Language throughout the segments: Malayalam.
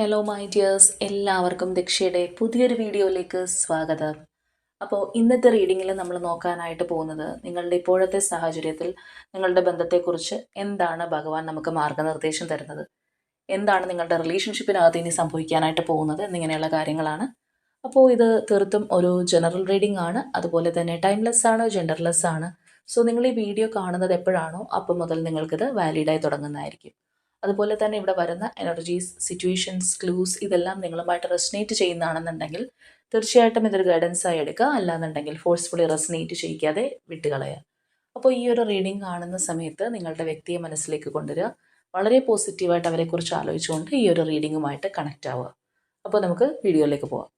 ഹലോ മൈ ഡിയേഴ്സ്, എല്ലാവർക്കും ദക്ഷയുടെ പുതിയൊരു വീഡിയോയിലേക്ക് സ്വാഗതം. അപ്പോൾ ഇന്നത്തെ റീഡിങ്ങിൽ നമ്മൾ നോക്കാനായിട്ട് പോകുന്നത് നിങ്ങളുടെ ഇപ്പോഴത്തെ സാഹചര്യത്തിൽ നിങ്ങളുടെ ബന്ധത്തെക്കുറിച്ച് എന്താണ് ഭഗവാൻ നമുക്ക് മാർഗനിർദ്ദേശം തരുന്നത്, എന്താണ് നിങ്ങളുടെ റിലേഷൻഷിപ്പിനകത്ത് ഇനി സംഭവിക്കാനായിട്ട് പോകുന്നത് എന്നിങ്ങനെയുള്ള കാര്യങ്ങളാണ്. അപ്പോൾ ഇത് തീർത്തും ഒരു ജനറൽ റീഡിംഗ് ആണ്, അതുപോലെ തന്നെ ടൈംലെസ് ആണ്, ജെൻഡർലെസ് ആണ്. സോ നിങ്ങൾ ഈ വീഡിയോ കാണുന്നത് എപ്പോഴാണോ അപ്പം മുതൽ നിങ്ങൾക്കിത് വാലിഡായി തുടങ്ങുന്നതായിരിക്കും. അതുപോലെ തന്നെ ഇവിടെ വരുന്ന എനർജീസ്, സിറ്റുവേഷൻസ്, ക്ലൂസ് ഇതെല്ലാം നിങ്ങളുമായിട്ട് റെസനേറ്റ് ചെയ്യുന്നതാണെന്നുണ്ടെങ്കിൽ തീർച്ചയായിട്ടും ഇതൊരു ഗൈഡൻസ് ആയി എടുക്കുക. അല്ലാന്നുണ്ടെങ്കിൽ ഫോഴ്സ്ഫുള്ളി റെസനേറ്റ് ചെയ്യിക്കാതെ വിട്ടുകളയുക. അപ്പോൾ ഈ ഒരു റീഡിംഗ് കാണുന്ന സമയത്ത് നിങ്ങളുടെ വ്യക്തിയെ മനസ്സിലേക്ക് കൊണ്ടുവരിക. വളരെ പോസിറ്റീവായിട്ട് അവരെക്കുറിച്ച് ആലോചിച്ചുകൊണ്ട് ഈ ഒരു റീഡിങ്ങുമായിട്ട് കണക്റ്റ് ആവുക. അപ്പോൾ നമുക്ക് വീഡിയോയിലേക്ക് പോവാം.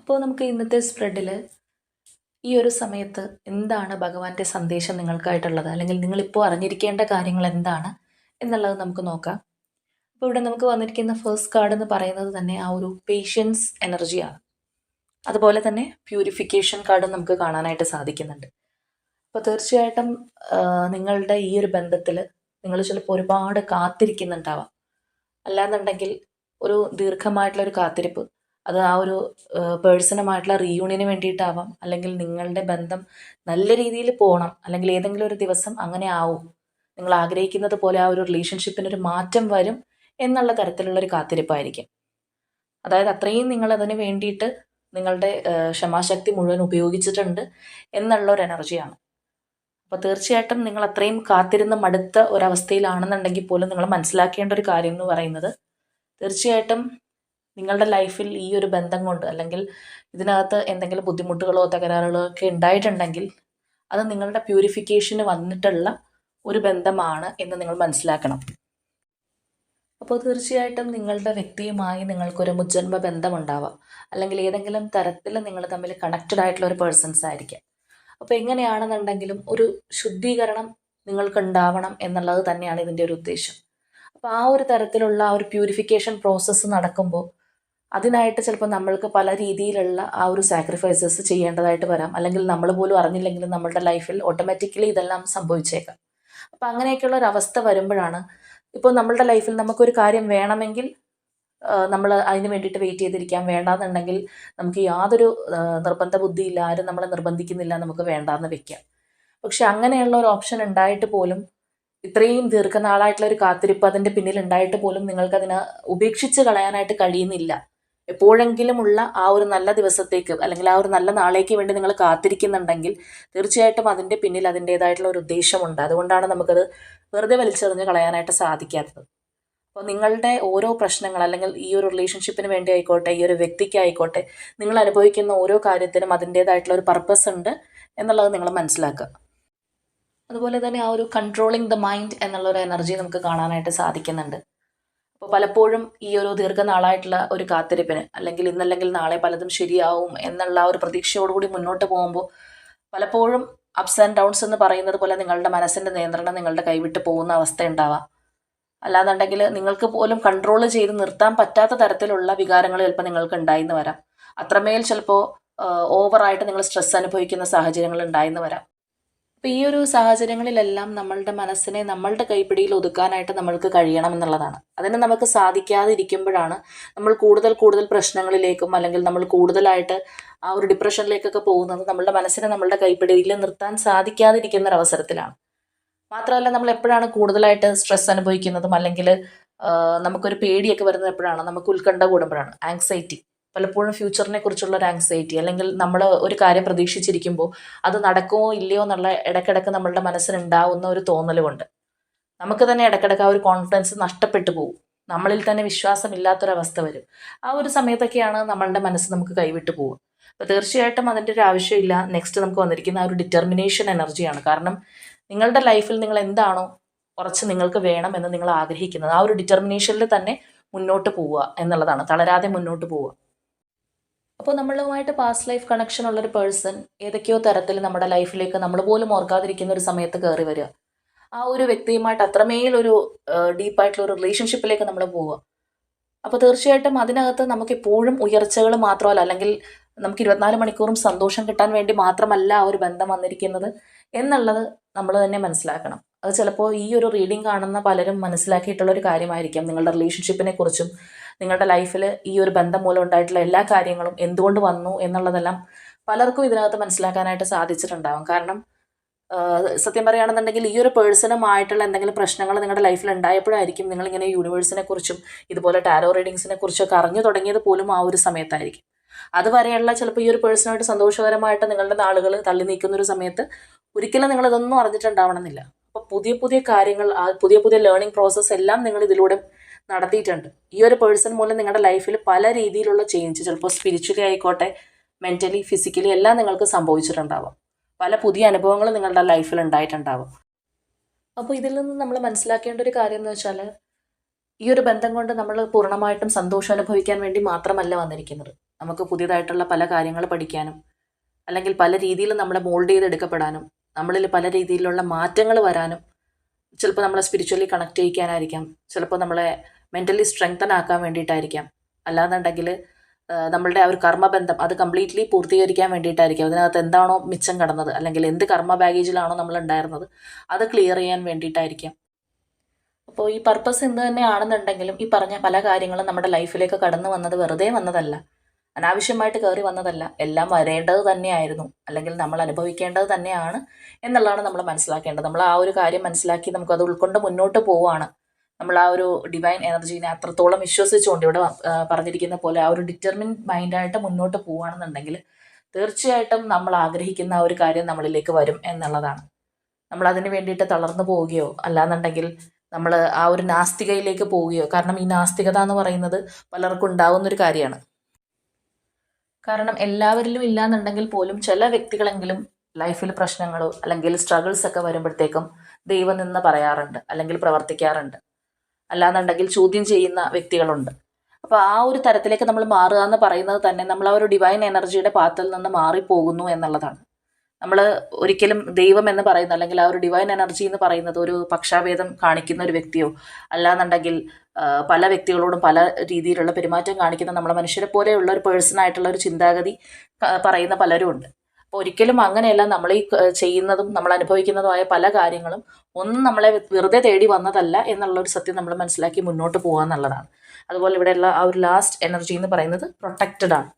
അപ്പോൾ നമുക്ക് ഇന്നത്തെ സ്പ്രെഡിൽ ഈ ഒരു സമയത്ത് എന്താണ് ഭഗവാന്റെ സന്ദേശം നിങ്ങൾക്കായിട്ടുള്ളത്, അല്ലെങ്കിൽ നിങ്ങളിപ്പോൾ അറിഞ്ഞിരിക്കേണ്ട കാര്യങ്ങൾ എന്താണ് എന്നുള്ളത് നമുക്ക് നോക്കാം. അപ്പോൾ ഇവിടെ നമുക്ക് വന്നിരിക്കുന്ന ഫസ്റ്റ് കാർഡ് എന്ന് പറയുന്നത് തന്നെ ആ ഒരു പേഷ്യൻസ് എനർജിയാണ്. അതുപോലെ തന്നെ പ്യൂരിഫിക്കേഷൻ കാർഡും നമുക്ക് കാണാനായിട്ട് സാധിക്കുന്നുണ്ട്. അപ്പോൾ തീർച്ചയായിട്ടും നിങ്ങളുടെ ഈ ഒരു ബന്ധത്തിൽ നിങ്ങൾ ചിലപ്പോൾ ഒരുപാട് കാത്തിരിക്കുന്നുണ്ടാവാം. അല്ലാന്നുണ്ടെങ്കിൽ ഒരു ദീർഘമായിട്ടുള്ളൊരു കാത്തിരിപ്പ്, അത് ആ ഒരു പേഴ്സണുമായിട്ടുള്ള റീയൂണിയന് വേണ്ടിയിട്ടാവാം, അല്ലെങ്കിൽ നിങ്ങളുടെ ബന്ധം നല്ല രീതിയിൽ പോകണം, അല്ലെങ്കിൽ ഏതെങ്കിലും ഒരു ദിവസം അങ്ങനെ ആവും, നിങ്ങൾ ആഗ്രഹിക്കുന്നത് പോലെ ആ ഒരു റിലേഷൻഷിപ്പിനൊരു മാറ്റം വരും എന്നുള്ള തരത്തിലുള്ളൊരു കാത്തിരിപ്പായിരിക്കും. അതായത് അത്രയും നിങ്ങൾ അതിന് വേണ്ടിയിട്ട് നിങ്ങളുടെ ക്ഷമാശക്തി മുഴുവൻ ഉപയോഗിച്ചിട്ടുണ്ട് എന്നുള്ള ഒരു എനർജിയാണ്. അപ്പോൾ തീർച്ചയായിട്ടും നിങ്ങൾ അത്രയും കാത്തിരുന്ന് മടുത്ത ഒരവസ്ഥയിലാണെന്നുണ്ടെങ്കിൽ പോലും നിങ്ങൾ മനസ്സിലാക്കേണ്ട ഒരു കാര്യം എന്ന് പറയുന്നത്, തീർച്ചയായിട്ടും നിങ്ങളുടെ ലൈഫിൽ ഈ ഒരു ബന്ധം കൊണ്ട്, അല്ലെങ്കിൽ ഇതിനകത്ത് എന്തെങ്കിലും ബുദ്ധിമുട്ടുകളോ തകരാറുകളോ ഒക്കെ ഉണ്ടായിട്ടുണ്ടെങ്കിൽ അത് നിങ്ങളുടെ പ്യൂരിഫിക്കേഷന് വന്നിട്ടുള്ള ഒരു ബന്ധമാണ് എന്ന് നിങ്ങൾ മനസ്സിലാക്കണം. അപ്പോൾ തീർച്ചയായിട്ടും നിങ്ങളുടെ വ്യക്തിയുമായി നിങ്ങൾക്കൊരു മുജ്ജന്മ ബന്ധമുണ്ടാവാം, അല്ലെങ്കിൽ ഏതെങ്കിലും തരത്തിൽ നിങ്ങൾ തമ്മിൽ കണക്റ്റഡ് ആയിട്ടുള്ള ഒരു പേഴ്സൺസ് ആയിരിക്കാം. അപ്പോൾ എങ്ങനെയാണെന്നുണ്ടെങ്കിലും ഒരു ശുദ്ധീകരണം നിങ്ങൾക്ക് ഉണ്ടാവണം എന്നുള്ളത് തന്നെയാണ് ഇതിൻ്റെ ഒരു ഉദ്ദേശം. അപ്പോൾ ആ ഒരു തരത്തിലുള്ള ആ ഒരു പ്യൂരിഫിക്കേഷൻ പ്രോസസ്സ് നടക്കുമ്പോൾ അതിനായിട്ട് ചിലപ്പോൾ നമ്മൾക്ക് പല രീതിയിലുള്ള ആ ഒരു സാക്രിഫൈസസ് ചെയ്യേണ്ടതായിട്ട് വരാം, അല്ലെങ്കിൽ നമ്മൾ പോലും അറിഞ്ഞില്ലെങ്കിലും നമ്മളുടെ ലൈഫിൽ ഓട്ടോമാറ്റിക്കലി ഇതെല്ലാം സംഭവിച്ചേക്കാം. അപ്പോൾ അങ്ങനെയൊക്കെയുള്ള ഒരു അവസ്ഥ വരുമ്പോഴാണ്, ഇപ്പോൾ നമ്മളുടെ ലൈഫിൽ നമുക്കൊരു കാര്യം വേണമെങ്കിൽ നമ്മൾ അതിന് വേണ്ടിയിട്ട് വെയിറ്റ് ചെയ്തിരിക്കാം. വേണ്ടാന്നുണ്ടെങ്കിൽ നമുക്ക് യാതൊരു നിർബന്ധ ബുദ്ധിയില്ല, ആരും നമ്മളെ നിർബന്ധിക്കുന്നില്ല, നമുക്ക് വേണ്ടാന്ന് വെക്കാം. പക്ഷെ അങ്ങനെയുള്ള ഒരു ഓപ്ഷൻ ഉണ്ടായിട്ട് പോലും, ഇത്രയും ദീർഘനാളായിട്ടുള്ള ഒരു കാത്തിരിപ്പ് അതിൻ്റെ പിന്നിൽ ഉണ്ടായിട്ട് പോലും നിങ്ങൾക്കതിനെ ഉപേക്ഷിച്ച് കളയാനായിട്ട് കഴിയുന്നില്ല. എപ്പോഴെങ്കിലുമുള്ള ആ ഒരു നല്ല ദിവസത്തേക്ക്, അല്ലെങ്കിൽ ആ ഒരു നല്ല നാളേക്ക് വേണ്ടി നിങ്ങൾ കാത്തിരിക്കുന്നുണ്ടെങ്കിൽ തീർച്ചയായിട്ടും അതിൻ്റെ പിന്നിൽ അതിൻ്റേതായിട്ടുള്ള ഒരു ഉദ്ദേശമുണ്ട്. അതുകൊണ്ടാണ് നമുക്കത് വെറുതെ വലിച്ചെറിഞ്ഞ് കളയാനായിട്ട് സാധിക്കാത്തത്. അപ്പോൾ നിങ്ങളുടെ ഓരോ പ്രശ്നങ്ങൾ, അല്ലെങ്കിൽ ഈ ഒരു റിലേഷൻഷിപ്പിന് വേണ്ടി ആയിക്കോട്ടെ, ഈ ഒരു വ്യക്തിക്കായിക്കോട്ടെ, നിങ്ങൾ അനുഭവിക്കുന്ന ഓരോ കാര്യത്തിനും അതിൻ്റേതായിട്ടുള്ള ഒരു പർപ്പസ് ഉണ്ട് എന്നുള്ളത് നിങ്ങൾ മനസ്സിലാക്കുക. അതുപോലെ തന്നെ ആ ഒരു കൺട്രോളിങ് ദ മൈൻഡ് എന്നുള്ളൊരു എനർജി നമുക്ക് കാണാനായിട്ട് സാധിക്കുന്നുണ്ട്. അപ്പോൾ പലപ്പോഴും ഈ ഒരു ദീർഘനാളായിട്ടുള്ള ഒരു കാത്തിരിപ്പിന്, അല്ലെങ്കിൽ ഇന്നല്ലെങ്കിൽ നാളെ പലതും ശരിയാവും എന്നുള്ള ആ ഒരു പ്രതീക്ഷയോടുകൂടി മുന്നോട്ട് പോകുമ്പോൾ പലപ്പോഴും അപ്സ് ആൻഡ് ഡൗൺസ് എന്ന് പറയുന്നത് പോലെ നിങ്ങളുടെ മനസ്സിൻ്റെ നിയന്ത്രണം നിങ്ങളുടെ കൈവിട്ട് പോകുന്ന അവസ്ഥ ഉണ്ടാവാം. അല്ലാന്നുണ്ടെങ്കിൽ നിങ്ങൾക്ക് പോലും കൺട്രോൾ ചെയ്ത് നിർത്താൻ പറ്റാത്ത തരത്തിലുള്ള വികാരങ്ങൾ ചിലപ്പോൾ നിങ്ങൾക്ക് ഉണ്ടായിന്ന് വരാം. അത്രമേൽ ചിലപ്പോൾ ഓവറായിട്ട് നിങ്ങൾ സ്ട്രെസ് അനുഭവിക്കുന്ന സാഹചര്യങ്ങൾ ഉണ്ടായിന്ന് വരാം. അപ്പോൾ ഈ ഒരു സാഹചര്യങ്ങളിലെല്ലാം നമ്മളുടെ മനസ്സിനെ നമ്മളുടെ കൈപ്പിടിയിൽ ഒതുക്കാനായിട്ട് നമ്മൾക്ക് കഴിയണം എന്നുള്ളതാണ്. അതിന് നമുക്ക് സാധിക്കാതിരിക്കുമ്പോഴാണ് നമ്മൾ കൂടുതൽ കൂടുതൽ പ്രശ്നങ്ങളിലേക്കും, അല്ലെങ്കിൽ നമ്മൾ കൂടുതലായിട്ട് ആ ഒരു ഡിപ്രഷനിലേക്കൊക്കെ പോകുന്നത് നമ്മളുടെ മനസ്സിനെ നമ്മളുടെ കൈപ്പിടിയിൽ നിർത്താൻ സാധിക്കാതിരിക്കുന്ന ഒരു അവസരത്തിലാണ്. മാത്രമല്ല, നമ്മൾ എപ്പോഴാണ് കൂടുതലായിട്ട് സ്ട്രെസ് അനുഭവിക്കുന്നതും, അല്ലെങ്കിൽ നമുക്കൊരു പേടിയൊക്കെ വരുന്നത് എപ്പോഴാണ്, നമുക്ക് ഉത്കണ്ഠ കൂടുമ്പോഴാണ്, ആങ്സൈറ്റി, പലപ്പോഴും ഫ്യൂച്ചറിനെ കുറിച്ചുള്ള ഒരു ആങ്സൈറ്റി, അല്ലെങ്കിൽ നമ്മൾ ഒരു കാര്യം പ്രതീക്ഷിച്ചിരിക്കുമ്പോൾ അത് നടക്കുമോ ഇല്ലയോ എന്നുള്ള ഇടയ്ക്കിടയ്ക്ക് നമ്മളുടെ മനസ്സിനുണ്ടാവുന്ന ഒരു തോന്നലുകൊണ്ട് നമുക്ക് തന്നെ ഇടയ്ക്കിടയ്ക്ക് ആ ഒരു കോൺഫിഡൻസ് നഷ്ടപ്പെട്ടു പോകും, നമ്മളിൽ തന്നെ വിശ്വാസമില്ലാത്തൊരവസ്ഥ വരും. ആ ഒരു സമയത്തൊക്കെയാണ് നമ്മളുടെ മനസ്സ് നമുക്ക് കൈവിട്ട് പോകും. അപ്പോൾ തീർച്ചയായിട്ടും അതിൻ്റെ ഒരു ആവശ്യമില്ല. നെക്സ്റ്റ് നമുക്ക് വന്നിരിക്കുന്ന ആ ഒരു ഡിറ്റർമിനേഷൻ എനർജിയാണ്. കാരണം നിങ്ങളുടെ ലൈഫിൽ നിങ്ങൾ എന്താണോ കുറച്ച് നിങ്ങൾക്ക് വേണമെന്ന് നിങ്ങൾ ആഗ്രഹിക്കുന്നത്, ആ ഒരു ഡിറ്റർമിനേഷനിൽ തന്നെ മുന്നോട്ട് പോവുക എന്നുള്ളതാണ്, തളരാതെ മുന്നോട്ട് പോവുക. അപ്പോൾ നമ്മളുമായിട്ട് പാസ്റ്റ് ലൈഫ് കണക്ഷൻ ഉള്ളൊരു പേഴ്സൺ ഏതൊക്കെയോ തരത്തിൽ നമ്മുടെ ലൈഫിലേക്ക് നമ്മൾ പോലും ഓർക്കാതിരിക്കുന്ന ഒരു സമയത്ത് കയറി വരിക, ആ ഒരു വ്യക്തിയുമായിട്ട് അത്രമേലൊരു ഡീപ്പായിട്ടുള്ള ഒരു റിലേഷൻഷിപ്പിലേക്ക് നമ്മൾ പോവുക. അപ്പോൾ തീർച്ചയായിട്ടും അതിനകത്ത് നമുക്ക് എപ്പോഴും ഉയർച്ചകൾ മാത്രമല്ല, അല്ലെങ്കിൽ നമുക്ക് 24 മണിക്കൂറും സന്തോഷം കിട്ടാൻ വേണ്ടി മാത്രമല്ല ആ ഒരു ബന്ധം വന്നിരിക്കുന്നത് എന്നുള്ളത് നമ്മൾ തന്നെ മനസ്സിലാക്കണം. അത് ചിലപ്പോൾ ഈ ഒരു റീഡിംഗ് കാണുന്ന പലരും മനസ്സിലാക്കിയിട്ടുള്ള ഒരു കാര്യമായിരിക്കാം. നിങ്ങളുടെ റിലേഷൻഷിപ്പിനെ കുറിച്ചും നിങ്ങളുടെ ലൈഫിൽ ഈ ഒരു ബന്ധം മൂലം ഉണ്ടായിട്ടുള്ള എല്ലാ കാര്യങ്ങളും എന്തുകൊണ്ട് വന്നു എന്നുള്ളതെല്ലാം പലർക്കും ഇതിനകത്ത് മനസ്സിലാക്കാനായിട്ട് സാധിച്ചിട്ടുണ്ടാകും. കാരണം സത്യം പറയുകയാണെന്നുണ്ടെങ്കിൽ ഈ ഒരു പേഴ്സണുമായിട്ടുള്ള എന്തെങ്കിലും പ്രശ്നങ്ങൾ നിങ്ങളുടെ ലൈഫിൽ ഉണ്ടായപ്പോഴായിരിക്കും നിങ്ങളിങ്ങനെ യൂണിവേഴ്സിനെ കുറിച്ചും ഇതുപോലെ ടാരോ റീഡിങ്സിനെ കുറിച്ചൊക്കെ അറിഞ്ഞു തുടങ്ങിയത് പോലും ആ ഒരു സമയത്തായിരിക്കും. അതുവരെയുള്ള ചിലപ്പോൾ ഈ ഒരു പേഴ്സണായിട്ട് സന്തോഷകരമായിട്ട് നിങ്ങളുടെ നാളുകൾ തള്ളി നീക്കുന്ന ഒരു സമയത്ത് ഒരിക്കലും നിങ്ങൾ ഇതൊന്നും അറിഞ്ഞിട്ടുണ്ടാവണമെന്നില്ല. അപ്പോൾ പുതിയ പുതിയ കാര്യങ്ങൾ, ആ പുതിയ പുതിയ ലേണിംഗ് പ്രോസസ്സ് എല്ലാം നിങ്ങൾ ഇതിലൂടെ നടത്തിയിട്ടുണ്ട്. ഈ ഒരു പേഴ്സൺ മൂലം നിങ്ങളുടെ ലൈഫിൽ പല രീതിയിലുള്ള ചേഞ്ച്, ചിലപ്പോൾ സ്പിരിച്വലി ആയിക്കോട്ടെ, മെൻ്റലി, ഫിസിക്കലി എല്ലാം നിങ്ങൾക്ക് സംഭവിച്ചിട്ടുണ്ടാവും. പല പുതിയ അനുഭവങ്ങൾ നിങ്ങളുടെ ലൈഫിൽ ഉണ്ടായിട്ടുണ്ടാവും. അപ്പോൾ ഇതിൽ നിന്ന് നമ്മൾ മനസ്സിലാക്കേണ്ട ഒരു കാര്യം എന്ന് വെച്ചാൽ, ഈ ഒരു ബന്ധം കൊണ്ട് നമ്മൾ പൂർണ്ണമായിട്ടും സന്തോഷം അനുഭവിക്കാൻ വേണ്ടി മാത്രമല്ല വന്നിരിക്കുന്നത്. നമുക്ക് പുതിയതായിട്ടുള്ള പല കാര്യങ്ങൾ പഠിക്കാനും, അല്ലെങ്കിൽ പല രീതിയിൽ നമ്മളെ മോൾഡ് ചെയ്തെടുക്കപ്പെടാനും, നമ്മളിൽ പല രീതിയിലുള്ള മാറ്റങ്ങൾ വരാനും, ചിലപ്പോൾ നമ്മളെ സ്പിരിച്വലി കണക്ട് ചെയ്യിക്കാനായിരിക്കാം, ചിലപ്പോൾ നമ്മളെ മെൻ്റലി സ്ട്രെങ്തൻ ആക്കാൻ വേണ്ടിയിട്ടായിരിക്കാം, അല്ലാന്നുണ്ടെങ്കിൽ നമ്മളുടെ ആ ഒരു കർമ്മബന്ധം അത് കംപ്ലീറ്റ്ലി പൂർത്തീകരിക്കാൻ വേണ്ടിയിട്ടായിരിക്കും. അതിനകത്ത് എന്താണോ മിച്ചം കടന്നത്, അല്ലെങ്കിൽ എന്ത് കർമ്മ ബാഗേജിലാണോ നമ്മൾ ഉണ്ടായിരുന്നത് അത് ക്ലിയർ ചെയ്യാൻ വേണ്ടിയിട്ടായിരിക്കാം. അപ്പോൾ ഈ പർപ്പസ് എന്ത് തന്നെയാണെന്നുണ്ടെങ്കിലും ഈ പറഞ്ഞ പല കാര്യങ്ങളും നമ്മുടെ ലൈഫിലേക്ക് കടന്നു വന്നത് വെറുതെ വന്നതല്ല, അനാവശ്യമായിട്ട് കയറി വന്നതല്ല, എല്ലാം വരേണ്ടത് തന്നെയായിരുന്നു, അല്ലെങ്കിൽ നമ്മൾ അനുഭവിക്കേണ്ടത് തന്നെയാണ് എന്നുള്ളതാണ് നമ്മൾ മനസ്സിലാക്കേണ്ടത്. നമ്മൾ ആ ഒരു കാര്യം മനസ്സിലാക്കി നമുക്കത് ഉൾക്കൊണ്ട് മുന്നോട്ട് പോവുകയാണ്. നമ്മൾ ആ ഒരു ഡിവൈൻ എനർജീനെ അത്രത്തോളം വിശ്വസിച്ചുകൊണ്ട്, ഇവിടെ പറഞ്ഞിരിക്കുന്ന പോലെ ആ ഒരു ഡിറ്റർമിൻഡ് മൈൻഡായിട്ട് മുന്നോട്ട് പോവുകയാണെന്നുണ്ടെങ്കിൽ തീർച്ചയായിട്ടും നമ്മൾ ആഗ്രഹിക്കുന്ന ആ ഒരു കാര്യം നമ്മളിലേക്ക് വരും എന്നുള്ളതാണ്. നമ്മൾ അതിന് വേണ്ടിയിട്ട് തളർന്നു പോവുകയോ അല്ലാന്നുണ്ടെങ്കിൽ നമ്മൾ ആ ഒരു നാസ്തികയിലേക്ക് പോവുകയോ, കാരണം ഈ നാസ്തികത എന്ന് പറയുന്നത് പലർക്കും ഉണ്ടാവുന്നൊരു കാര്യമാണ്. കാരണം എല്ലാവരിലും ഇല്ലാന്നുണ്ടെങ്കിൽ പോലും ചില വ്യക്തികളെങ്കിലും ലൈഫിൽ പ്രശ്നങ്ങളോ അല്ലെങ്കിൽ സ്ട്രഗിൾസ് ഒക്കെ വരുമ്പോഴത്തേക്കും ദൈവം നിന്ന് പറയാറുണ്ട്, അല്ലെങ്കിൽ പ്രവർത്തിക്കാറുണ്ട്, അല്ലാന്നുണ്ടെങ്കിൽ ചോദ്യം ചെയ്യുന്ന വ്യക്തികളുണ്ട്. അപ്പോൾ ആ ഒരു തരത്തിലേക്ക് നമ്മൾ മാറുക എന്ന് പറയുന്നത് തന്നെ നമ്മൾ ആ ഒരു ഡിവൈൻ എനർജിയുടെ പാത്തിൽ നിന്ന് മാറിപ്പോകുന്നു എന്നുള്ളതാണ്. നമ്മൾ ഒരിക്കലും ദൈവം എന്ന് പറയുന്ന, അല്ലെങ്കിൽ ആ ഒരു ഡിവൈൻ എനർജി എന്ന് പറയുന്നത് ഒരു പക്ഷാഭേദം കാണിക്കുന്ന ഒരു വ്യക്തിയോ, അല്ലാന്നുണ്ടെങ്കിൽ പല വ്യക്തികളോടും പല രീതിയിലുള്ള പെരുമാറ്റം കാണിക്കുന്ന നമ്മളെ മനുഷ്യരെ പോലെയുള്ള ഒരു പേഴ്സണായിട്ടുള്ള ഒരു ചിന്താഗതി പറയുന്ന പലരും ഉണ്ട്. അപ്പോൾ ഒരിക്കലും അങ്ങനെയല്ല. നമ്മൾ ഈ ചെയ്യുന്നതും നമ്മൾ അനുഭവിക്കുന്നതുമായ പല കാര്യങ്ങളും ഒന്നും നമ്മളെ വെറുതെ തേടി വന്നതല്ല എന്നുള്ളൊരു സത്യം നമ്മൾ മനസ്സിലാക്കി മുന്നോട്ട് പോകുക എന്നുള്ളതാണ്. അതുപോലെ ഇവിടെയുള്ള ആ ഒരു ലാസ്റ്റ് എനർജി എന്ന് പറയുന്നത് പ്രൊട്ടക്റ്റഡ് ആണ്.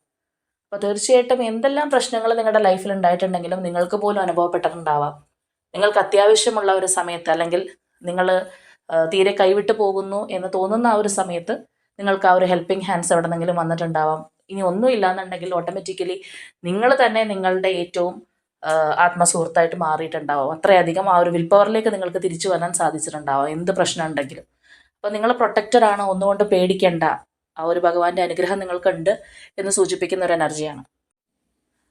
അപ്പോൾ തീർച്ചയായിട്ടും എന്തെല്ലാം പ്രശ്നങ്ങൾ നിങ്ങളുടെ ലൈഫിൽ ഉണ്ടായിട്ടുണ്ടെങ്കിലും നിങ്ങൾക്ക് പോലും അനുഭവപ്പെട്ടിട്ടുണ്ടാവാം. നിങ്ങൾക്ക് അത്യാവശ്യമുള്ള ഒരു സമയത്ത്, അല്ലെങ്കിൽ നിങ്ങൾ തീരെ കൈവിട്ട് പോകുന്നു എന്ന് തോന്നുന്ന ആ ഒരു സമയത്ത് നിങ്ങൾക്ക് ആ ഒരു ഹെൽപ്പിംഗ് ഹാൻഡ്സ് എവിടെ നിന്നെങ്കിലും വന്നിട്ടുണ്ടാവാം. ഇനി ഒന്നും ഇല്ലാന്നുണ്ടെങ്കിൽ ഓട്ടോമാറ്റിക്കലി നിങ്ങൾ തന്നെ നിങ്ങളുടെ ഏറ്റവും ആത്മസുഹൃത്തായിട്ട് മാറിയിട്ടുണ്ടാവാം. അത്രയധികം ആ ഒരു വിൽ പവറിലേക്ക് നിങ്ങൾക്ക് തിരിച്ചു വരാൻ സാധിച്ചിട്ടുണ്ടാവാം എന്ത് പ്രശ്നം ഉണ്ടെങ്കിലും. അപ്പോൾ നിങ്ങൾ പ്രൊട്ടക്റ്റഡ് ആണ്, ഒന്നുകൊണ്ട് പേടിക്കേണ്ട, ആ ഒരു ഭഗവാന്റെ അനുഗ്രഹം നിങ്ങൾക്കുണ്ട് എന്ന് സൂചിപ്പിക്കുന്ന ഒരു എനർജിയാണ്.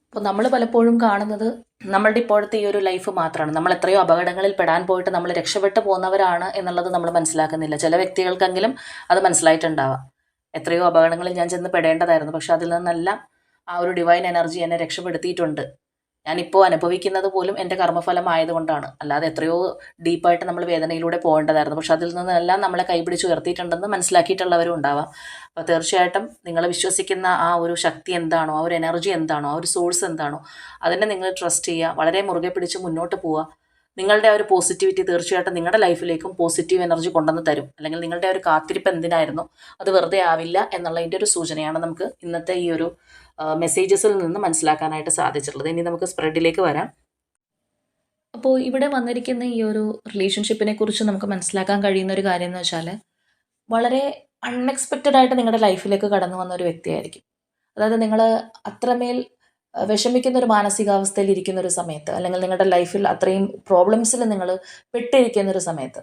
അപ്പോൾ നമ്മൾ പലപ്പോഴും കാണുന്നത് നമ്മളുടെ ഇപ്പോഴത്തെ ഈ ഒരു ലൈഫ് മാത്രമാണ്. നമ്മൾ എത്രയോ അപകടങ്ങളിൽ പെടാൻ പോയിട്ട് നമ്മൾ രക്ഷപ്പെട്ടു പോകുന്നവരാണ് എന്നുള്ളത് നമ്മൾ മനസ്സിലാക്കുന്നില്ല. ചില വ്യക്തികൾക്കെങ്കിലും അത് മനസ്സിലായിട്ടുണ്ടാവാം. എത്രയോ അപകടങ്ങളിൽ ഞാൻ ചെന്ന് പെടേണ്ടതായിരുന്നു, പക്ഷെ അതിൽ നിന്നെല്ലാം ആ ഒരു ഡിവൈൻ എനർജി എന്നെ രക്ഷപ്പെടുത്തിയിട്ടുണ്ട്. ഞാനിപ്പോൾ അനുഭവിക്കുന്നത് പോലും എൻ്റെ കർമ്മഫലമായതുകൊണ്ടാണ്. അല്ലാതെ എത്രയോ ഡീപ്പായിട്ട് നമ്മൾ വേദനയിലൂടെ പോകേണ്ടതായിരുന്നു, പക്ഷെ അതിൽ നിന്നെല്ലാം നമ്മളെ കൈപിടിച്ച് ഉയർത്തിയിട്ടുണ്ടെന്ന് മനസ്സിലാക്കിയിട്ടുള്ളവരും ഉണ്ടാവാം. അപ്പോൾ തീർച്ചയായിട്ടും നിങ്ങൾ വിശ്വസിക്കുന്ന ആ ഒരു ശക്തി എന്താണോ, ആ ഒരു എനർജി എന്താണോ, ആ ഒരു സോഴ്സ് എന്താണോ, അതിനെ നിങ്ങൾ ട്രസ്റ്റ് ചെയ്യുക, വളരെ മുറുകെ പിടിച്ച് മുന്നോട്ട് പോവുക. നിങ്ങളുടെ ആ ഒരു പോസിറ്റിവിറ്റി തീർച്ചയായിട്ടും നിങ്ങളുടെ ലൈഫിലേക്കും പോസിറ്റീവ് എനർജി കൊണ്ടുവന്ന് തരും. അല്ലെങ്കിൽ നിങ്ങളുടെ ആ ഒരു കാത്തിരിപ്പ് എന്തിനായിരുന്നു, അത് വെറുതെ ആവില്ല എന്നുള്ളതിൻ്റെ ഒരു സൂചനയാണ് നമുക്ക് ഇന്നത്തെ ഈ ഒരു മെസ്സേജസിൽ നിന്ന് മനസ്സിലാക്കാനായിട്ട് സാധിച്ചിട്ടുള്ളത്. ഇനി നമുക്ക് സ്പ്രെഡിലേക്ക് വരാം. അപ്പോൾ ഇവിടെ വന്നിരിക്കുന്ന ഈ ഒരു റിലേഷൻഷിപ്പിനെ കുറിച്ച് നമുക്ക് മനസ്സിലാക്കാൻ കഴിയുന്ന ഒരു കാര്യം എന്ന് വെച്ചാൽ, വളരെ അൺഎക്സ്പെക്റ്റഡ് ആയിട്ട് നിങ്ങളുടെ ലൈഫിലേക്ക് കടന്നു വന്ന ഒരു വ്യക്തിയായിരിക്കും. അതായത് നിങ്ങൾ അത്രമേൽ വിഷമിക്കുന്ന ഒരു മാനസികാവസ്ഥയിൽ ഇരിക്കുന്ന ഒരു സമയത്ത്, അല്ലെങ്കിൽ നിങ്ങളുടെ ലൈഫിൽ അത്രയും പ്രോബ്ലംസിൽ നിങ്ങൾ പെട്ടിരിക്കുന്ന ഒരു സമയത്ത്,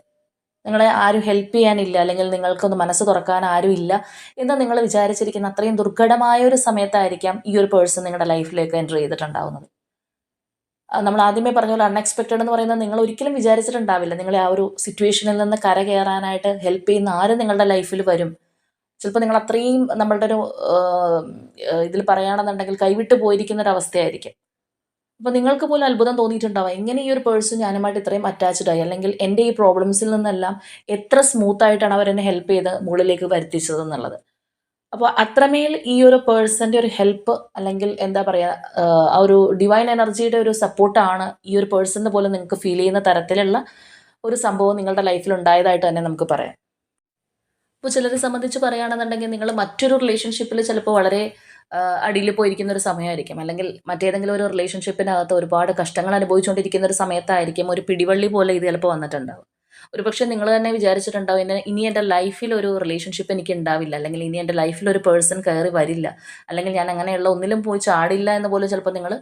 നിങ്ങളെ ആരും ഹെൽപ്പ് ചെയ്യാനില്ല, അല്ലെങ്കിൽ നിങ്ങൾക്കൊന്ന് മനസ്സ് തുറക്കാൻ ആരും ഇല്ല എന്ന് നിങ്ങൾ വിചാരിച്ചിരിക്കുന്ന അത്രയും ദുർഘടമായ ഒരു സമയത്തായിരിക്കാം ഈ ഒരു പേഴ്സൺ നിങ്ങളുടെ ലൈഫിലേക്ക് എൻ്റർ ചെയ്തിട്ടുണ്ടാവുന്നത്. നമ്മൾ ആദ്യമേ പറഞ്ഞ പോലെ അൺഎക്സ്പെക്റ്റഡ് എന്ന് പറയുന്നത് നിങ്ങൾ ഒരിക്കലും വിചാരിച്ചിട്ടുണ്ടാവില്ല. നിങ്ങളെ ആ ഒരു സിറ്റുവേഷനിൽ നിന്ന് കരകയറാനായിട്ട് ഹെൽപ്പ് ചെയ്യുന്ന ആരും നിങ്ങളുടെ ലൈഫിൽ വരും. ചിലപ്പോൾ നിങ്ങൾ അത്രയും നമ്മളുടെ ഒരു ഇതിൽ പറയുകയാണെന്നുണ്ടെങ്കിൽ കൈവിട്ട് പോയിരിക്കുന്ന ഒരു അവസ്ഥയായിരിക്കും. അപ്പോൾ നിങ്ങൾക്ക് പോലും അത്ഭുതം തോന്നിയിട്ടുണ്ടാവാം, എങ്ങനെ ഈ ഒരു പേഴ്സൺ ഞാനുമായിട്ട് ഇത്രയും അറ്റാച്ച്ഡ് ആയി, അല്ലെങ്കിൽ എൻ്റെ ഈ പ്രോബ്ലംസിൽ നിന്നെല്ലാം എത്ര സ്മൂത്തായിട്ടാണ് അവരെന്നെ ഹെൽപ്പ് ചെയ്ത് മുകളിലേക്ക് വരുത്തിച്ചത് എന്നുള്ളത്. അപ്പോൾ അത്രമേൽ ഈ ഒരു പേഴ്സൻ്റെ ഒരു ഹെൽപ്പ് അല്ലെങ്കിൽ എന്താ പറയുക, ആ ഒരു ഡിവൈൻ എനർജിയുടെ ഒരു സപ്പോർട്ടാണ് ഈ ഒരു പേഴ്സൺ പോലെ നിങ്ങൾക്ക് ഫീൽ ചെയ്യുന്ന തരത്തിലുള്ള ഒരു സംഭവം നിങ്ങളുടെ ലൈഫിൽ ഉണ്ടായതായിട്ട് തന്നെ നമുക്ക് പറയാം. ഇപ്പോൾ ചിലരെ സംബന്ധിച്ച് പറയുകയാണെന്നുണ്ടെങ്കിൽ നിങ്ങൾ മറ്റൊരു റിലേഷൻഷിപ്പിൽ ചിലപ്പോൾ വളരെ അടിയിൽ പോയിരിക്കുന്ന ഒരു സമയമായിരിക്കും, അല്ലെങ്കിൽ മറ്റേതെങ്കിലും ഒരു റിലേഷൻഷിപ്പിനകത്ത് ഒരുപാട് കഷ്ടങ്ങൾ അനുഭവിച്ചുകൊണ്ടിരിക്കുന്ന ഒരു സമയത്തായിരിക്കും ഒരു പിടിവള്ളി പോലെ ഇത് ചിലപ്പോൾ വന്നിട്ടുണ്ടാവും. ഒരുപക്ഷെ നിങ്ങൾ തന്നെ വിചാരിച്ചിട്ടുണ്ടാവും, ഇനി എൻ്റെ ലൈഫിൽ ഒരു റിലേഷൻഷിപ്പ് എനിക്ക് ഉണ്ടാവില്ല, അല്ലെങ്കിൽ ഇനി എൻ്റെ ലൈഫിൽ ഒരു പേഴ്സൺ കയറി വരില്ല, അല്ലെങ്കിൽ ഞാൻ അങ്ങനെയുള്ള ഒന്നിലും പോയി ചാടില്ല എന്ന് പോലും ചിലപ്പോൾ നിങ്ങൾ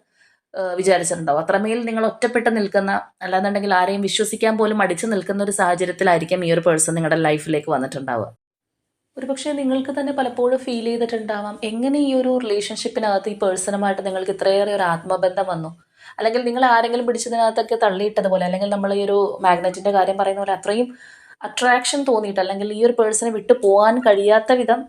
വിചാരിച്ചിട്ടുണ്ടാവും. അത്രമേൽ നിങ്ങൾ ഒറ്റപ്പെട്ട് നിൽക്കുന്ന, അല്ലാന്നുണ്ടെങ്കിൽ ആരെയും വിശ്വസിക്കാൻ പോലും മടിച്ചു നിൽക്കുന്ന ഒരു സാഹചര്യത്തിലായിരിക്കും ഈ ഒരു പേഴ്സൺ നിങ്ങളുടെ ലൈഫിലേക്ക് വന്നിട്ടുണ്ടാവുക. ഒരുപക്ഷെ നിങ്ങൾക്ക് തന്നെ പലപ്പോഴും ഫീൽ ചെയ്തിട്ടുണ്ടാവാം, എങ്ങനെ ഈ ഒരു റിലേഷൻഷിപ്പിനകത്ത് ഈ പേഴ്സണുമായിട്ട് നിങ്ങൾക്ക് ഇത്രയേറെ ഒരു ആത്മബന്ധം വന്നു, അല്ലെങ്കിൽ നിങ്ങൾ ആരെങ്കിലും പിടിച്ചതിനകത്തൊക്കെ തള്ളിയിട്ടതുപോലെ, അല്ലെങ്കിൽ നമ്മൾ ഈ ഒരു മാഗ്നറ്റിൻ്റെ കാര്യം പറയുന്ന പോലെ അത്രയും അട്രാക്ഷൻ തോന്നിയിട്ട്, അല്ലെങ്കിൽ ഈ ഒരു പേഴ്സണെ വിട്ടു പോകാൻ കഴിയാത്ത വിധം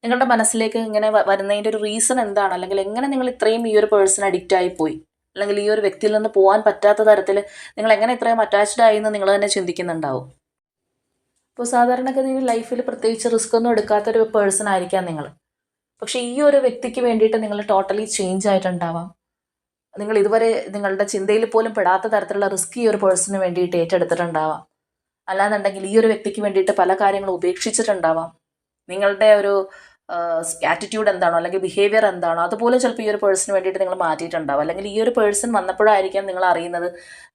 നിങ്ങളുടെ മനസ്സിലേക്ക് ഇങ്ങനെ വരുന്നതിൻ്റെ ഒരു റീസൺ എന്താണ്, അല്ലെങ്കിൽ എങ്ങനെ നിങ്ങൾ ഇത്രയും ഈ ഒരു പേഴ്സൺ അഡിക്റ്റ് ആയി പോയി, അല്ലെങ്കിൽ ഈ ഒരു വ്യക്തിയിൽ നിന്ന് പോകാൻ പറ്റാത്ത തരത്തിൽ നിങ്ങൾ എങ്ങനെ ഇത്രയും അറ്റാച്ച്ഡ് ആയി എന്ന് നിങ്ങൾ തന്നെ ചിന്തിക്കുന്നുണ്ടാവും. ഇപ്പോൾ സാധാരണഗതിയിൽ ലൈഫിൽ പ്രത്യേകിച്ച് റിസ്ക് ഒന്നും എടുക്കാത്തൊരു പേഴ്സൺ ആയിരിക്കാം നിങ്ങൾ. പക്ഷേ ഈ ഒരു വ്യക്തിക്ക് വേണ്ടിയിട്ട് നിങ്ങൾ ടോട്ടലി ചേഞ്ച് ആയിട്ടുണ്ടാവാം. നിങ്ങൾ ഇതുവരെ നിങ്ങളുടെ ചിന്തയിൽ പോലും പെടാത്ത തരത്തിലുള്ള റിസ്ക് ഈ ഒരു പേഴ്സണിന് വേണ്ടിയിട്ട് ഏറ്റെടുത്തിട്ടുണ്ടാവാം. അല്ലാന്നുണ്ടെങ്കിൽ ഈ ഒരു വ്യക്തിക്ക് വേണ്ടിയിട്ട് പല കാര്യങ്ങളും ഉപേക്ഷിച്ചിട്ടുണ്ടാവാം. നിങ്ങളുടെ ഒരു ആറ്റിറ്റ്യൂഡ് എന്താണോ, അല്ലെങ്കിൽ ബിഹേവിയർ എന്താണോ, അതുപോലെ ചിലപ്പോൾ ഈ ഒരു പേഴ്സണിന് വേണ്ടിയിട്ട് നിങ്ങൾ മാറ്റിയിട്ടുണ്ടാവും. അല്ലെങ്കിൽ ഈ ഒരു പേഴ്സൺ വന്നപ്പോഴായിരിക്കാം നിങ്ങൾ അറിയുന്നത്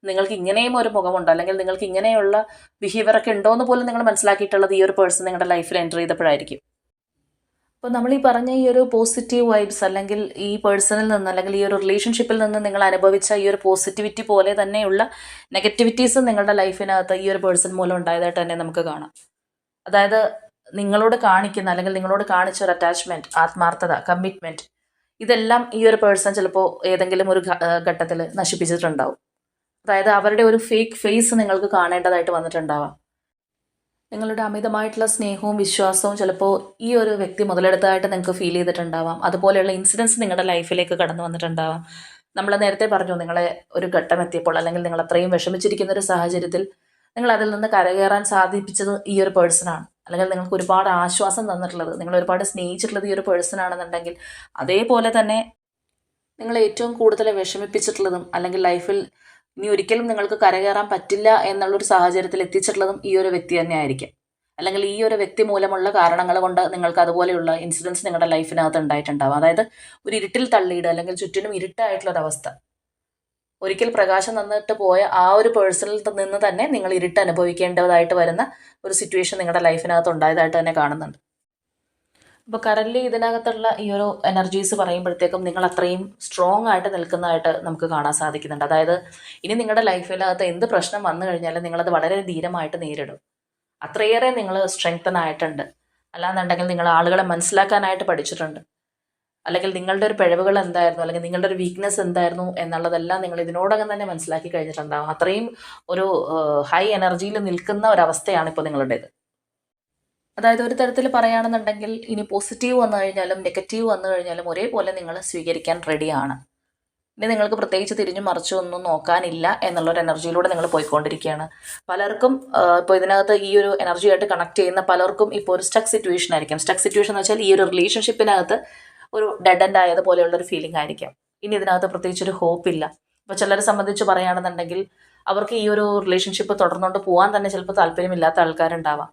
നിങ്ങൾക്ക് ഇങ്ങനെയും ഒരു മുഖമുണ്ടോ, അല്ലെങ്കിൽ നിങ്ങൾക്ക് ഇങ്ങനെയുള്ള ബിഹേവിയറൊക്കെ ഉണ്ടോ എന്ന് പോലും നിങ്ങൾ മനസ്സിലാക്കിയിട്ടുള്ളത് ഈ ഒരു പേഴ്സൺ നിങ്ങളുടെ ലൈഫിൽ എൻ്റർ ചെയ്തപ്പോഴായിരിക്കും. അപ്പോൾ നമ്മൾ ഈ പറഞ്ഞ ഈ ഒരു പോസിറ്റീവ് വൈബ്സ്, അല്ലെങ്കിൽ ഈ പേഴ്സണിൽ നിന്ന്, അല്ലെങ്കിൽ ഈ ഒരു റിലേഷൻഷിപ്പിൽ നിന്ന് നിങ്ങൾ അനുഭവിച്ച ഈ ഒരു പോസിറ്റിവിറ്റി പോലെ തന്നെയുള്ള നെഗറ്റിവിറ്റീസും നിങ്ങളുടെ ലൈഫിനകത്ത് ഈ ഒരു പേഴ്സൺ മൂലം ഉണ്ടായതായിട്ട് തന്നെ നമുക്ക് കാണാം. അതായത് നിങ്ങളോട് കാണിക്കുന്ന, അല്ലെങ്കിൽ നിങ്ങളോട് കാണിച്ച ഒരു അറ്റാച്ച്മെൻറ്റ്, ആത്മാർത്ഥത, കമ്മിറ്റ്മെൻറ്റ്, ഇതെല്ലാം ഈ ഒരു പേഴ്സൺ ചിലപ്പോൾ ഏതെങ്കിലും ഒരു ഘട്ടത്തിൽ നശിപ്പിച്ചിട്ടുണ്ടാവും. അതായത് അവരുടെ ഒരു ഫേക്ക് ഫേസ് നിങ്ങൾക്ക് കാണേണ്ടതായിട്ട് വന്നിട്ടുണ്ടാവാം. നിങ്ങളുടെ അമിതമായിട്ടുള്ള സ്നേഹവും വിശ്വാസവും ചിലപ്പോൾ ഈ ഒരു വ്യക്തി മുതലെടുത്തതായിട്ട് നിങ്ങൾക്ക് ഫീൽ ചെയ്തിട്ടുണ്ടാവാം. അതുപോലെയുള്ള ഇൻസിഡൻസ് നിങ്ങളുടെ ലൈഫിലേക്ക് കടന്നു വന്നിട്ടുണ്ടാവാം. നമ്മൾ നേരത്തെ പറഞ്ഞു, നിങ്ങളെ ഒരു ഘട്ടം എത്തിയപ്പോൾ, അല്ലെങ്കിൽ നിങ്ങൾ അത്രയും വിഷമിച്ചിരിക്കുന്ന ഒരു സാഹചര്യത്തിൽ നിങ്ങൾ അതിൽ നിന്ന് കരകയറാൻ സാധിപ്പിച്ചത് ഈ ഒരു പേഴ്സണാണ്, അല്ലെങ്കിൽ നിങ്ങൾക്ക് ഒരുപാട് ആശ്വാസം തന്നിട്ടുള്ളത്, നിങ്ങൾ ഒരുപാട് സ്നേഹിച്ചിട്ടുള്ളത് ഈ ഒരു പേഴ്സണാണെന്നുണ്ടെങ്കിൽ, അതേപോലെ തന്നെ നിങ്ങൾ ഏറ്റവും കൂടുതൽ വിഷമിപ്പിച്ചിട്ടുള്ളതും, അല്ലെങ്കിൽ ലൈഫിൽ ഇനി ഒരിക്കലും നിങ്ങൾക്ക് കരകയറാൻ പറ്റില്ല എന്നുള്ളൊരു സാഹചര്യത്തിൽ എത്തിച്ചിട്ടുള്ളതും ഈ ഒരു വ്യക്തി തന്നെ ആയിരിക്കും. അല്ലെങ്കിൽ ഈ ഒരു വ്യക്തി മൂലമുള്ള കാരണങ്ങൾ കൊണ്ട് നിങ്ങൾക്ക് അതുപോലെയുള്ള ഇൻസിഡൻസ് നിങ്ങളുടെ ലൈഫിനകത്ത് ഉണ്ടായിട്ടുണ്ടാവും. അതായത് ഒരു ഇരുട്ടിൽ തള്ളിയിടുക, അല്ലെങ്കിൽ ചുറ്റിനും ഇരുട്ടായിട്ടുള്ളൊരവസ്ഥ. ഒരിക്കൽ പ്രകാശം തന്നിട്ട് പോയ ആ ഒരു പേഴ്സണിൽ നിന്ന് തന്നെ നിങ്ങൾ ഇരുട്ട് അനുഭവിക്കേണ്ടതായിട്ട് വരുന്ന ഒരു സിറ്റുവേഷൻ നിങ്ങളുടെ ലൈഫിനകത്ത് ഉണ്ടായതായിട്ട് തന്നെ കാണുന്നുണ്ട്. അപ്പോൾ കറൻറ്റ്ലി ഇതിനകത്തുള്ള ഈ ഒരു എനർജീസ് പറയുമ്പോഴത്തേക്കും നിങ്ങൾ അത്രയും സ്ട്രോങ് ആയിട്ട് നിൽക്കുന്നതായിട്ട് നമുക്ക് കാണാൻ സാധിക്കുന്നുണ്ട്. അതായത് ഇനി നിങ്ങളുടെ ലൈഫിനകത്ത് എന്ത് പ്രശ്നം വന്നു കഴിഞ്ഞാലും നിങ്ങളത് വളരെ ധീരമായിട്ട് നേരിടും. അത്രയേറെ നിങ്ങൾ സ്ട്രെങ്തൻ ആയിട്ടുണ്ട്. അല്ലാന്നുണ്ടെങ്കിൽ നിങ്ങൾ ആളുകളെ മനസ്സിലാക്കാനായിട്ട് പഠിച്ചിട്ടുണ്ട്. അല്ലെങ്കിൽ നിങ്ങളുടെ ഒരു പിഴവുകൾ എന്തായിരുന്നു, അല്ലെങ്കിൽ നിങ്ങളുടെ ഒരു വീക്ക്നെസ് എന്തായിരുന്നു എന്നുള്ളതെല്ലാം നിങ്ങൾ ഇതിനോടകം തന്നെ മനസ്സിലാക്കി കഴിഞ്ഞിട്ടുണ്ടാകും. അത്രയും ഒരു ഹൈ എനർജിയിൽ നിൽക്കുന്ന ഒരവസ്ഥയാണ് ഇപ്പോൾ നിങ്ങളുടേത്. അതായത് ഒരു തരത്തിൽ പറയുകയാണെന്നുണ്ടെങ്കിൽ ഇനി പോസിറ്റീവ് വന്നു കഴിഞ്ഞാലും നെഗറ്റീവ് വന്നു കഴിഞ്ഞാലും ഒരേപോലെ നിങ്ങൾ സ്വീകരിക്കാൻ റെഡിയാണ്. ഇനി നിങ്ങൾക്ക് പ്രത്യേകിച്ച് തിരിഞ്ഞു മറിച്ചു ഒന്നും നോക്കാനില്ല എന്നുള്ളൊരു എനർജിയിലൂടെ നിങ്ങൾ പോയിക്കൊണ്ടിരിക്കുകയാണ്. പലർക്കും ഇപ്പോൾ ഇതിനകത്ത് ഈ ഒരു എനർജിയായിട്ട് കണക്ട് ചെയ്യുന്ന പലർക്കും ഇപ്പോൾ ഒരു സ്റ്റക്ക് സിറ്റുവേഷൻ ആയിരിക്കും. സ്റ്റക്ക് സിറ്റുവേഷൻ എന്ന് വെച്ചാൽ ഈ ഒരു റിലേഷൻഷിപ്പിനകത്ത് ഒരു ഡെഡ് എൻഡ് ആയതുപോലെയുള്ളൊരു ഫീലിംഗ് ആയിരിക്കും. ഇനി ഇതിനകത്ത് പ്രത്യേകിച്ചൊരു ഹോപ്പില്ല. ഇപ്പോൾ ചിലരെ സംബന്ധിച്ച് പറയുകയാണെന്നുണ്ടെങ്കിൽ അവർക്ക് ഈ ഒരു റിലേഷൻഷിപ്പ് തുടർന്നുകൊണ്ട് പോകാൻ തന്നെ ചിലപ്പോൾ താല്പര്യമില്ലാത്ത ആൾക്കാരുണ്ടാവാം.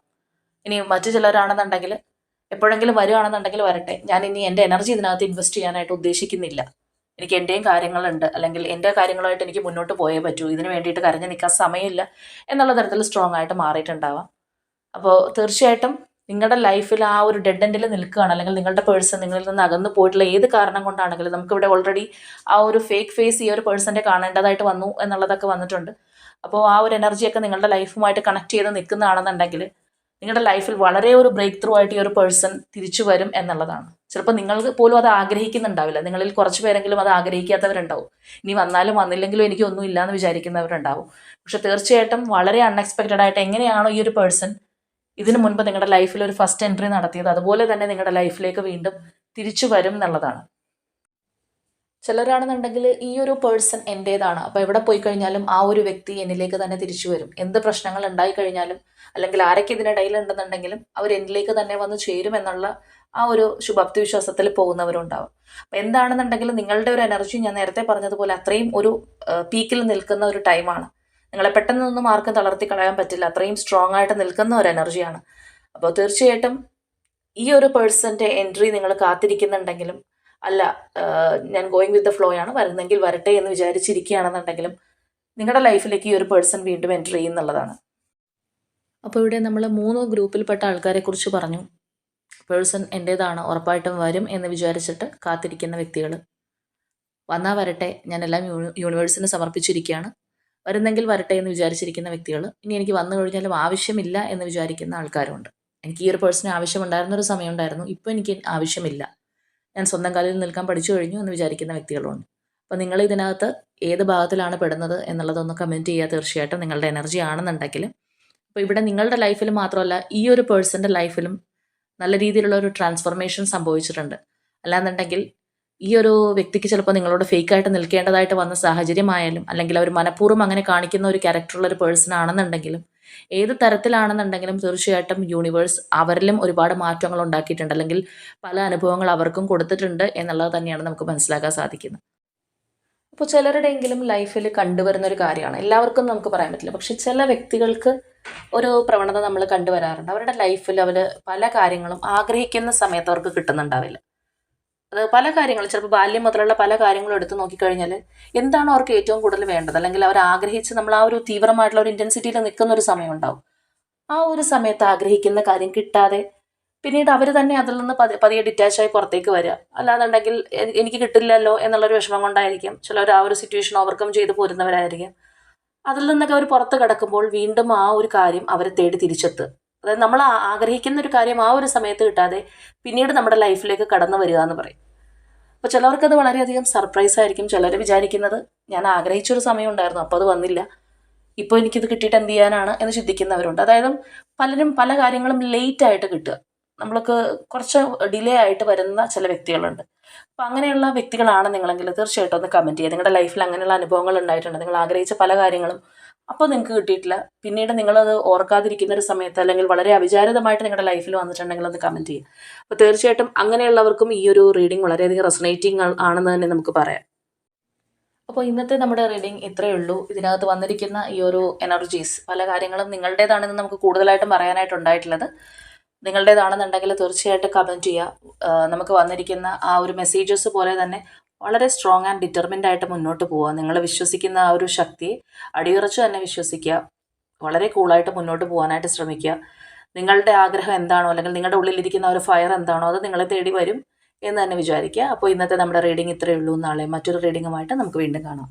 ഇനി മറ്റു ചിലരാണെന്നുണ്ടെങ്കിൽ എപ്പോഴെങ്കിലും വരികയാണെന്നുണ്ടെങ്കിൽ വരട്ടെ, ഞാൻ ഇനി എൻ്റെ എനർജി ഇതിനകത്ത് ഇൻവെസ്റ്റ് ചെയ്യാനായിട്ട് ഉദ്ദേശിക്കുന്നില്ല, എനിക്ക് എൻ്റെയും കാര്യങ്ങളുണ്ട്, അല്ലെങ്കിൽ എൻ്റെ കാര്യങ്ങളായിട്ട് എനിക്ക് മുന്നോട്ട് പോയേ പറ്റൂ, ഇതിന് വേണ്ടിയിട്ട് കരഞ്ഞു നിൽക്കാൻ സമയമില്ല എന്നുള്ള തരത്തിൽ സ്ട്രോങ് ആയിട്ട് മാറിയിട്ടുണ്ടാവാം. അപ്പോൾ തീർച്ചയായിട്ടും നിങ്ങളുടെ ലൈഫിൽ ആ ഒരു ഡെഡ് എൻഡിൽ നിൽക്കുകയാണ്, അല്ലെങ്കിൽ നിങ്ങളുടെ പേഴ്സൺ നിങ്ങളിൽ നിന്ന് അകന്നു പോയിട്ടുള്ള ഏത് കാരണം കൊണ്ടാണെങ്കിലും, നമുക്കിവിടെ ഓൾറെഡി ആ ഒരു ഫേക്ക് ഫേസ് ഈ ഒരു പേഴ്സൻ്റെ കാണേണ്ടതായിട്ട് വന്നു എന്നുള്ളതൊക്കെ വന്നിട്ടുണ്ട്. അപ്പോൾ ആ ഒരു എനർജിയൊക്കെ നിങ്ങളുടെ ലൈഫുമായിട്ട് കണക്ട് ചെയ്ത് നിൽക്കുന്നതാണെന്നുണ്ടെങ്കിൽ നിങ്ങളുടെ ലൈഫിൽ വളരെ ഒരു ബ്രേക്ക് ത്രൂ ആയിട്ട് ഈ ഒരു പേഴ്സൺ തിരിച്ചു വരും എന്നുള്ളതാണ്. ചിലപ്പോൾ നിങ്ങൾക്ക് പോലും അത് ആഗ്രഹിക്കുന്നുണ്ടാവില്ല. നിങ്ങളിൽ കുറച്ച് പേരെങ്കിലും അത് ആഗ്രഹിക്കാത്തവരുണ്ടാവും. ഇനി വന്നാലും വന്നില്ലെങ്കിലും എനിക്കൊന്നും ഇല്ലയെന്ന് വിചാരിക്കുന്നവരുണ്ടാവും. പക്ഷെ തീർച്ചയായിട്ടും വളരെ അൺഎക്സ്പെക്റ്റഡ് ആയിട്ട് എങ്ങനെയാണോ ഈ ഒരു പേഴ്സൺ ഇതിനു മുൻപ് നിങ്ങളുടെ ലൈഫിൽ ഒരു ഫസ്റ്റ് എൻട്രി നടത്തിയത്, അതുപോലെ തന്നെ നിങ്ങളുടെ ലൈഫിലേക്ക് വീണ്ടും തിരിച്ചു വരും എന്നുള്ളതാണ്. ചിലരാണെന്നുണ്ടെങ്കിൽ ഈ ഒരു പേഴ്സൺ എൻ്റേതാണ്, അപ്പോൾ എവിടെ പോയി കഴിഞ്ഞാലും ആ ഒരു വ്യക്തി എന്നിലേക്ക് തന്നെ തിരിച്ചു വരും. എന്ത് പ്രശ്നങ്ങൾ ഉണ്ടായി കഴിഞ്ഞാലും അല്ലെങ്കിൽ ആരൊക്കെ ഇതിനിടയിൽ ഉണ്ടെന്നുണ്ടെങ്കിലും അവർ എന്നിലേക്ക് തന്നെ വന്ന് ചേരും എന്നുള്ള ആ ഒരു ശുഭാപ്തി വിശ്വാസത്തിൽ പോകുന്നവരുണ്ടാവും. അപ്പം എന്താണെന്നുണ്ടെങ്കിൽ നിങ്ങളുടെ ഒരു എനർജി ഞാൻ നേരത്തെ പറഞ്ഞതുപോലെ അത്രയും ഒരു പീക്കിൽ നിൽക്കുന്ന ഒരു ടൈമാണ്. നിങ്ങളെ പെട്ടെന്നൊന്നും ആർക്കും തളർത്തി കളയാൻ പറ്റില്ല, അത്രയും സ്ട്രോങ് ആയിട്ട് നിൽക്കുന്ന ഒരു എനർജിയാണ്. അപ്പോൾ തീർച്ചയായിട്ടും ഈ ഒരു പേഴ്സൻ്റെ എൻട്രി നിങ്ങൾ കാത്തിരിക്കുന്നുണ്ടെങ്കിലും അല്ല ഞാൻ ഗോയിങ് വിത്ത് ദ ഫ്ലോ ആണ്, വരുന്നെങ്കിൽ വരട്ടെ എന്ന് വിചാരിച്ചിരിക്കുകയാണെന്നുണ്ടെങ്കിലും നിങ്ങളുടെ ലൈഫിലേക്ക് ഈ ഒരു പേഴ്സൺ വീണ്ടും എൻ്റർ ചെയ്യുന്നുള്ളതാണ്. അപ്പോൾ ഇവിടെ നമ്മൾ 3 ഗ്രൂപ്പിൽപ്പെട്ട ആൾക്കാരെ കുറിച്ച് പറഞ്ഞു. പേഴ്സൺ എൻ്റേതാണ്, ഉറപ്പായിട്ടും വരും എന്ന് വിചാരിച്ചിട്ട് കാത്തിരിക്കുന്ന വ്യക്തികൾ, വന്നാൽ വരട്ടെ ഞാൻ എല്ലാം യൂണിവേഴ്സിന് സമർപ്പിച്ചിരിക്കുകയാണ്, വരുന്നെങ്കിൽ വരട്ടെ എന്ന് വിചാരിച്ചിരിക്കുന്ന വ്യക്തികൾ, ഇനി എനിക്ക് വന്നു കഴിഞ്ഞാലും ആവശ്യമില്ല എന്ന് വിചാരിക്കുന്ന ആൾക്കാരുണ്ട്. എനിക്ക് ഈ ഒരു പേഴ്സണെ ആവശ്യമുണ്ടായിരുന്നൊരു സമയം ഉണ്ടായിരുന്നു, ഇപ്പോൾ എനിക്ക് ആവശ്യമില്ല, ഞാൻ സ്വന്തം കാലിൽ നിൽക്കാൻ പഠിച്ചു കഴിഞ്ഞു എന്ന് വിചാരിക്കുന്ന വ്യക്തികളുണ്ട്. അപ്പോൾ നിങ്ങൾ ഇതിനകത്ത് ഏത് ഭാഗത്തിലാണ് പെടുന്നത് എന്നുള്ളതൊന്ന് കമൻറ്റ് ചെയ്യുക. തീർച്ചയായിട്ടും നിങ്ങളുടെ എനർജി ആണെന്നുണ്ടെങ്കിൽ. അപ്പോൾ ഇവിടെ നിങ്ങളുടെ ലൈഫിൽ മാത്രമല്ല ഈ ഒരു പേഴ്സൻ്റെ ലൈഫിലും നല്ല രീതിയിലുള്ള ഒരു ട്രാൻസ്ഫോർമേഷൻ സംഭവിച്ചിട്ടുണ്ട്. അല്ലാന്നുണ്ടെങ്കിൽ ഈ ഒരു വ്യക്തിക്ക് ചിലപ്പോൾ നിങ്ങളോട് ഫേക്കായിട്ട് നിൽക്കേണ്ടതായിട്ട് വന്ന സാഹചര്യമായാലും അല്ലെങ്കിൽ അവർ മനഃപൂർവ്വം അങ്ങനെ കാണിക്കുന്ന ഒരു ക്യാരക്ടറുള്ള ഒരു പേഴ്സൺ ആണെന്നുണ്ടെങ്കിലും ഏത് തരത്തിലാണെന്നുണ്ടെങ്കിലും തീർച്ചയായിട്ടും യൂണിവേഴ്സ് അവരിലും ഒരുപാട് മാറ്റങ്ങൾ ഉണ്ടാക്കിയിട്ടുണ്ട്, അല്ലെങ്കിൽ പല അനുഭവങ്ങൾ അവർക്കും കൊടുത്തിട്ടുണ്ട് എന്നുള്ളത് തന്നെയാണ് നമുക്ക് മനസ്സിലാക്കാൻ സാധിക്കുന്നത്. അപ്പോൾ ചിലരുടെയെങ്കിലും ലൈഫിൽ കണ്ടുവരുന്ന ഒരു കാര്യമാണ്, എല്ലാവർക്കും നമുക്ക് പറയാൻ പറ്റില്ല, പക്ഷെ ചില വ്യക്തികൾക്ക് ഒരു പ്രവണത നമ്മൾ കണ്ടുവരാറുണ്ട്. അവരുടെ ലൈഫിൽ അവർ പല കാര്യങ്ങളും ആഗ്രഹിക്കുന്ന സമയത്ത് അവർക്ക് കിട്ടുന്നുണ്ടാവില്ല. അത് പല കാര്യങ്ങളും ചിലപ്പോൾ ബാല്യം മുതലുള്ള പല കാര്യങ്ങളും എടുത്തു നോക്കിക്കഴിഞ്ഞാൽ എന്താണോ അവർക്ക് ഏറ്റവും കൂടുതൽ വേണ്ടത്, അല്ലെങ്കിൽ അവർ ആഗ്രഹിച്ച് നമ്മൾ ആ ഒരു തീവ്രമായിട്ടുള്ള ഒരു ഇൻറ്റൻസിറ്റിയിൽ നിൽക്കുന്ന ഒരു സമയം ഉണ്ടാവും. ആ ഒരു സമയത്ത് ആഗ്രഹിക്കുന്ന കാര്യം കിട്ടാതെ പിന്നീട് അവർ തന്നെ അതിൽ നിന്ന് പതിയെ ഡിറ്റാച്ചായി പുറത്തേക്ക് വരിക. അല്ലാന്നുണ്ടെങ്കിൽ എനിക്ക് കിട്ടില്ലല്ലോ എന്നുള്ളൊരു വിഷമം കൊണ്ടായിരിക്കും ചിലർ ആ ഒരു സിറ്റുവേഷൻ ഓവർകം ചെയ്ത് പോരുന്നവരായിരിക്കും. അതിൽ നിന്നൊക്കെ അവർ പുറത്ത് കിടക്കുമ്പോൾ വീണ്ടും ആ ഒരു കാര്യം അവരെ തേടി തിരിച്ചെത്തുക. അതായത് നമ്മൾ ആഗ്രഹിക്കുന്ന ഒരു കാര്യം ആ ഒരു സമയത്ത് കിട്ടാതെ പിന്നീട് നമ്മുടെ ലൈഫിലേക്ക് കടന്നു വരിക എന്ന് പറയും. അപ്പോൾ ചിലവർക്കത് വളരെയധികം സർപ്രൈസ് ആയിരിക്കും. ചിലർ വിചാരിക്കുന്നത് ഞാൻ ആഗ്രഹിച്ചൊരു സമയം ഉണ്ടായിരുന്നു, അപ്പോൾ അത് വന്നില്ല, ഇപ്പോൾ എനിക്കിത് കിട്ടിയിട്ട് എന്ത് ചെയ്യാനാണ് എന്ന് ചിന്തിക്കുന്നവരുണ്ട്. അതായത് പലരും പല കാര്യങ്ങളും ലേറ്റ് ആയിട്ട് കിട്ടുക, നമ്മൾക്ക് കുറച്ച് ഡിലേ ആയിട്ട് വരുന്ന ചില വ്യക്തികളുണ്ട്. അപ്പം അങ്ങനെയുള്ള വ്യക്തികളാണ് നിങ്ങളെങ്കിൽ തീർച്ചയായിട്ടും ഒന്ന് കമൻറ്റ് ചെയ്യുക. നിങ്ങളുടെ ലൈഫിൽ അങ്ങനെയുള്ള അനുഭവങ്ങൾ ഉണ്ടായിട്ടുണ്ട്, നിങ്ങൾ ആഗ്രഹിച്ച പല കാര്യങ്ങളും അപ്പോൾ നിങ്ങൾക്ക് കിട്ടിയിട്ടില്ല, പിന്നീട് നിങ്ങളത് ഓർക്കാതിരിക്കുന്ന ഒരു സമയത്ത് അല്ലെങ്കിൽ വളരെ അവിചാരിതമായിട്ട് നിങ്ങളുടെ ലൈഫിൽ വന്നിട്ടുണ്ടെങ്കിൽ ഒന്ന് കമൻറ്റ് ചെയ്യുക. അപ്പോൾ തീർച്ചയായിട്ടും അങ്ങനെയുള്ളവർക്കും ഈ ഒരു റീഡിംഗ് വളരെയധികം റെസണേറ്റിംഗ് ആണെന്ന് തന്നെ നമുക്ക് പറയാം. അപ്പോൾ ഇന്നത്തെ നമ്മുടെ റീഡിംഗ് ഇത്രയേ ഉള്ളൂ. ഇതിനകത്ത് വന്നിരിക്കുന്ന ഈ ഒരു എനർജീസ് പല കാര്യങ്ങളും നിങ്ങളുടേതാണെന്ന് നമുക്ക് കൂടുതലായിട്ടും പറയാനായിട്ടുണ്ടായിട്ടുള്ളത്. നിങ്ങളുടേതാണെന്നുണ്ടെങ്കിൽ തീർച്ചയായിട്ടും കമൻറ്റ് ചെയ്യുക. നമുക്ക് വന്നിരിക്കുന്ന ആ ഒരു മെസ്സേജസ് പോലെ തന്നെ വളരെ സ്ട്രോങ് ആൻഡ് ഡിറ്റർമിൻഡ് ആയിട്ട് മുന്നോട്ട് പോവുക. നിങ്ങൾ വിശ്വസിക്കുന്ന ആ ഒരു ശക്തിയെ അടിയുറച്ച് തന്നെ വിശ്വസിക്കുക. വളരെ കൂളായിട്ട് മുന്നോട്ട് പോകാനായിട്ട് ശ്രമിക്കുക. നിങ്ങളുടെ ആഗ്രഹം എന്താണോ അല്ലെങ്കിൽ നിങ്ങളുടെ ഉള്ളിലിരിക്കുന്ന ഒരു ഫയർ എന്താണോ അത് നിങ്ങളെ തേടി വരും എന്ന് തന്നെ വിചാരിക്കുക. അപ്പോൾ ഇന്നത്തെ നമ്മുടെ റീഡിംഗ് ഇത്രയേ ഉള്ളൂ. നാളെ മറ്റൊരു റീഡിങ്ങുമായിട്ട് നമുക്ക് വീണ്ടും കാണാം.